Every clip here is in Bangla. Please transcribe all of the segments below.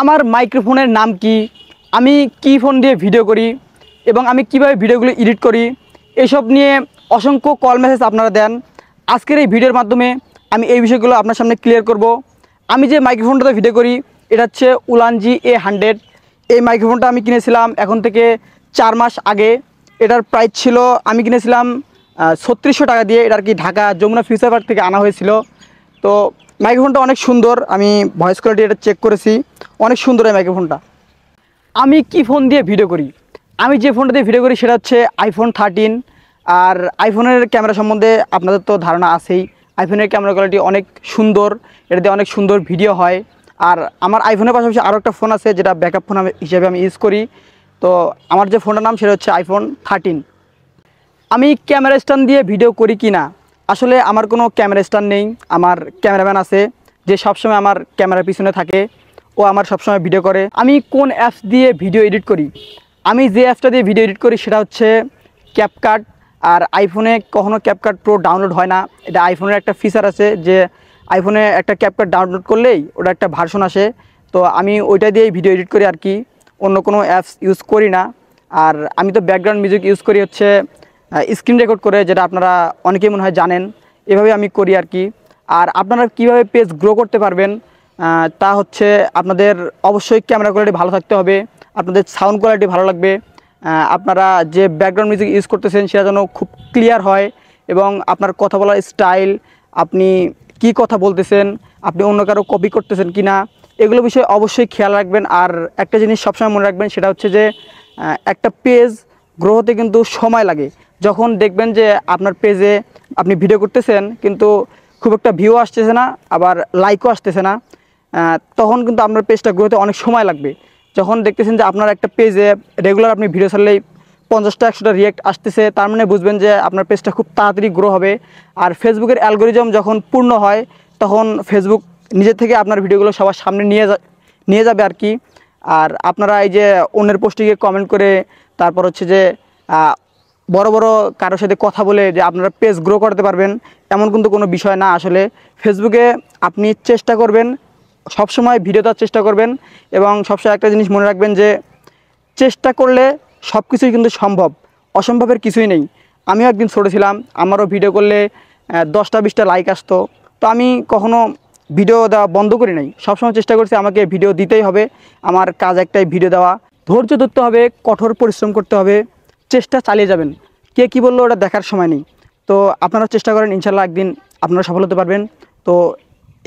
আমার মাইক্রোফোনের নাম কি, আমি কি ফোন দিয়ে ভিডিও করি এবং আমি কিভাবে ভিডিওগুলো এডিট করি, এসব নিয়ে অসংখ্য কল মেসেজ আপনারা দেন। আজকের এই ভিডিওর মাধ্যমে আমি এই বিষয়গুলো আপনার সামনে ক্লিয়ার করব। আমি যে মাইক্রোফোনটাতে ভিডিও করি এটা হচ্ছে উলানজি A100। এই মাইক্রোফোনটা আমি কিনেছিলাম এখন থেকে 4 মাস আগে। এটার প্রাইস ছিল, আমি কিনেছিলাম 3600 টাকা দিয়ে। এটা আর কি ঢাকা যমুনা ফিউচার পার্ক থেকে আনা হয়েছিল। তো মাইক্রোফোনটা অনেক সুন্দর, আমি ভয়েস কোয়ালিটি এটা চেক করেছি, অনেক সুন্দর এই মাইক্রোফোনটা। আমি কি ফোন দিয়ে ভিডিও করি, আমি যে ফোনটা দিয়ে ভিডিও করি সেটা হচ্ছে iPhone 13। আর আইফোনের ক্যামেরা সম্বন্ধে আপনাদের তো ধারণা আছেই, আইফোনের ক্যামেরা কোয়ালিটি অনেক সুন্দর, এটাতে অনেক সুন্দর ভিডিও হয়। আর আমার আইফোনের পাশাপাশি আরও একটা ফোন আছে যেটা ব্যাকআপ ফোন হিসেবে আমি ইউজ করি। তো আমার যে ফোনটার নাম সেটা হচ্ছে iPhone 13। আমি ক্যামেরা স্ট্যান্ড দিয়ে ভিডিও করি কি না, আসলে আমার কোনো ক্যামেরা স্ট্যান্ড নেই। আমার ক্যামেরাম্যান আছে যে সবসময় আমার ক্যামেরার পিছনে থাকে, ও আমার সবসময় ভিডিও করে। আমি কোন অ্যাপস দিয়ে ভিডিও এডিট করি, আমি যে অ্যাপসটা দিয়ে ভিডিও এডিট করি সেটা হচ্ছে ক্যাপকাট। আর আইফোনে কখনো ক্যাপকাট প্রো ডাউনলোড হয় না। এটা আইফোনের একটা ফিচার আছে যে আইফোনে একটা ক্যাপকাট ডাউনলোড করলেই ওটা একটা ভার্সন আসে। তো আমি ওইটা দিয়েই ভিডিও এডিট করি আর কি, অন্য কোনো অ্যাপস ইউজ করি না। আর আমি তো ব্যাকগ্রাউন্ড মিউজিক ইউজ করি হচ্ছে স্ক্রিন রেকর্ড করে, যেটা আপনারা অনেকেই মনে হয় জানেন। এভাবে আমি করি আর কি। আর আপনারা কিভাবে পেজ গ্রো করতে পারবেন তা হচ্ছে আপনাদের অবশ্যই ক্যামেরা কোয়ালিটি ভালো থাকতে হবে, আপনাদের সাউন্ড কোয়ালিটি ভালো লাগবে, আপনারা যে ব্যাকগ্রাউন্ড মিউজিক ইউজ করতেছেন সেটা যেন খুব ক্লিয়ার হয়, এবং আপনার কথা বলার স্টাইল, আপনি কি কথা বলতেছেন, আপনি অন্য কারো কপি করতেছেন কি না, এগুলো বিষয়ে অবশ্যই খেয়াল রাখবেন। আর একটা জিনিস সবসময় মনে রাখবেন, সেটা হচ্ছে যে একটা পেজ গ্রো হতে কিন্তু সময় লাগে। যখন দেখবেন যে আপনার পেজে আপনি ভিডিও করতেছেন কিন্তু খুব একটা ভিউ আসতেছে না, আবার লাইকও আসতেছে না, তখন কিন্তু আপনার পেজটা গ্রো হতে অনেক সময় লাগবে। যখন দেখতেছেন যে আপনার একটা পেজে রেগুলার আপনি ভিডিও ছাড়লেই 50টা 100টা রিয়েক্ট আসতেছে, তার মানে বুঝবেন যে আপনার পেজটা খুব তাড়াতাড়ি গ্রো হবে। আর ফেসবুকের অ্যালগোরিদম যখন পূর্ণ হয় তখন ফেসবুক নিজে থেকে আপনার ভিডিওগুলো সবার সামনে নিয়ে যাবে আর কি। আর আপনারা এই যে অন্যের পোস্টে গিয়ে কমেন্ট করে, তারপর হচ্ছে যে বড় বড় কারোর সাথে কথা বলে যে আপনারা পেজ গ্রো করতে পারবেন, এমন কিন্তু কোনো বিষয় না। আসলে ফেসবুকে আপনি চেষ্টা করবেন, সবসময় ভিডিও দেওয়ার চেষ্টা করবেন, এবং সবসময় একটা জিনিস মনে রাখবেন যে চেষ্টা করলে সব কিছুই কিন্তু সম্ভব, অসম্ভবের কিছুই নেই। আমিও একদিন ছোটো ছিলাম, আমারও ভিডিও করলে 10টা 20টা লাইক আসতো, তো আমি কখনো ভিডিও দেওয়া বন্ধ করি নাই, সবসময় চেষ্টা করছি আমাকে ভিডিও দিতেই হবে। আমার কাজ একটাই ভিডিও দেওয়া, ধৈর্য ধরতে হবে, কঠোর পরিশ্রম করতে হবে, চেষ্টা চালিয়ে যাবেন। কে কী বললো ওটা দেখার সময় নেই। তো আপনারা চেষ্টা করেন, ইনশাল্লাহ একদিন আপনারা সফল হতে পারবেন। তো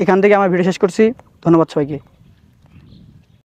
এখান থেকে আমার ভিডিও শেষ করছি, ধন্যবাদ সবাইকে।